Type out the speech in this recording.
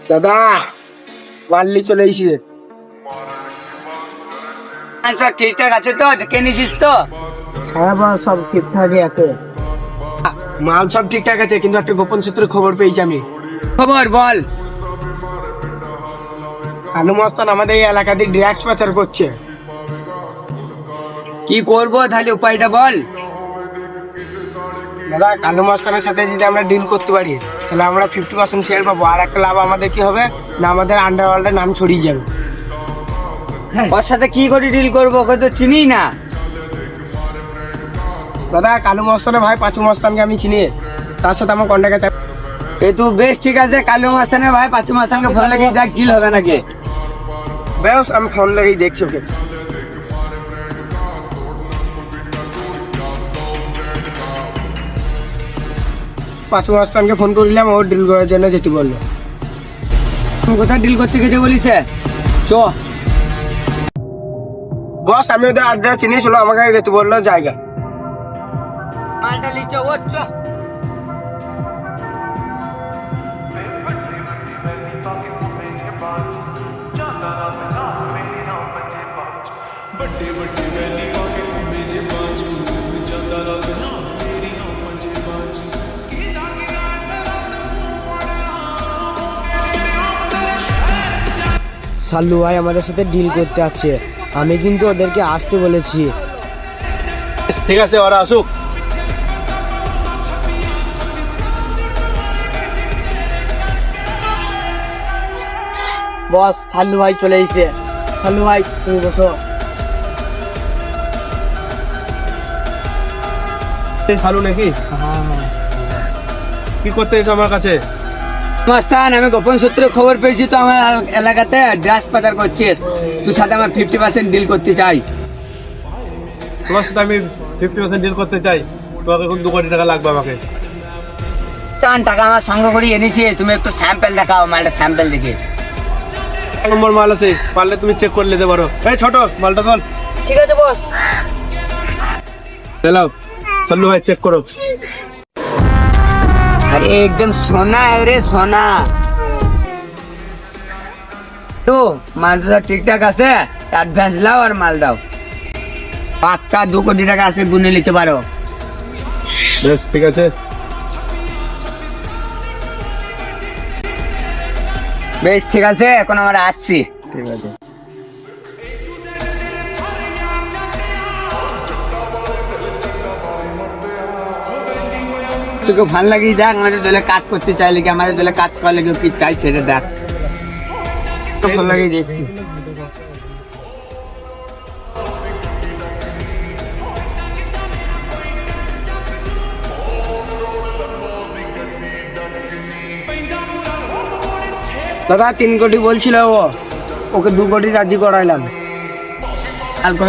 দাদা মাল্লি চলে এসেছে। সব ঠিকঠাক আছে তো? কে নিছিস তো? হ্যাঁ বস, সব ঠিকঠাকই আছে। মাল সব ঠিকঠাক আছে, কিন্তু একটা গোপন সূত্রে খবর পেয়েছি আমি। খবর বল। কালু মস্তান আমাদের এই এলাকাতে ড্রাগস পাচার করছে। কি করবো তাহলে, উপায়টা বল। দাদা কালু মস্তানের সাথে যদি আমরা ডিল করতে পারি তাহলে আমরা 50% শেয়ার পাবো, আর একটা লাভ আমাদের কি হবে না, আমাদের আন্ডারওয়ার্ল্ডের নাম ছড়িয়ে যাবে। ওর সাথে কি করে ডিল করবো, ওকে তো চিনি না। দাদা কালু মস্তানের ভাই পাঁচু মস্তানকে আমি চিনি, তার সাথে আমার কন্ট্যাক্ট আছে। এ তো বেশ, ঠিক আছে। কালু মাস্তানের ভাই পাঁচু মাস্তানকে ফোন লাগিয়ে দেখ ডিল হবে নাকি। বেশ, আমি ফোন লেগেই দেখছি ওকে। পাঁচু মস্তানকে ফোন করলাম, ও ডিল করার জন্য যেতে বললো। তুমি কোথায় ডিল করতে গেছে বলিস? চ। বস আমি ওদের আড্ডা চিনি, চলো আমাকে যেতে বললো জায়গা। মালটা লিচো, ও চ। সাল্লু ভাই আমাদের সাথে ডিল করতে আছে, আমি কিন্তু ওদেরকে আসতে বলেছি। ঠিক আছে, ওরা আসুক। বস সাল্লু ভাই চলে এসেছে। সাল্লু ভাই তুমি বসো। ভালো নাকি? কি করতে এসো আমার কাছে? মাস্তান, আমি গোপন সূত্রে খবর পেয়েছি তো আমার এলাকাতে ড্রাগস পাচার করছিস, তুই সাথে আমার 50% ডিল করতে চাই। তোমার সাথে আমি 50% ডিল করতে চাই, তোমাকে এখন 2 কোটি টাকা লাগবে আমাকে। টান টাকা আমার সঙ্গে করে এনেছি, তুমি একটু স্যাম্পল দেখাও, মালটা স্যাম্পল দেখে। নম্বর মাল আছে, পারলে তুমি চেক করে নিতে পারো। এই ছোট মালটা বল। ঠিক আছে বস। চলো সাল্লু ভাই চেক করো। अरे एकदम सोना है रे, सोना। তো মাল তো ঠিকঠাক আছে, অ্যাডভান্স লাও আর মাল দাও। পাক্কা 2 কোটি টাকা আছে, গুনে নিতে পারো। বেশ ঠিক আছে। বেশ ঠিক আছে, এখন আমরা আসছি। ঠিক আছে। তোকে ভালো লাগিয়ে দেখ, আমাদের দলে কাজ করতে চাইলে কি, আমাদের দলে কাজ করলে কি চাই সেটা দেখ। তো ভালো লাগে দেখি। দাদা 3 কোটি বলছিল ও, ওকে 2 কোটি রাজি করাইলাম। আর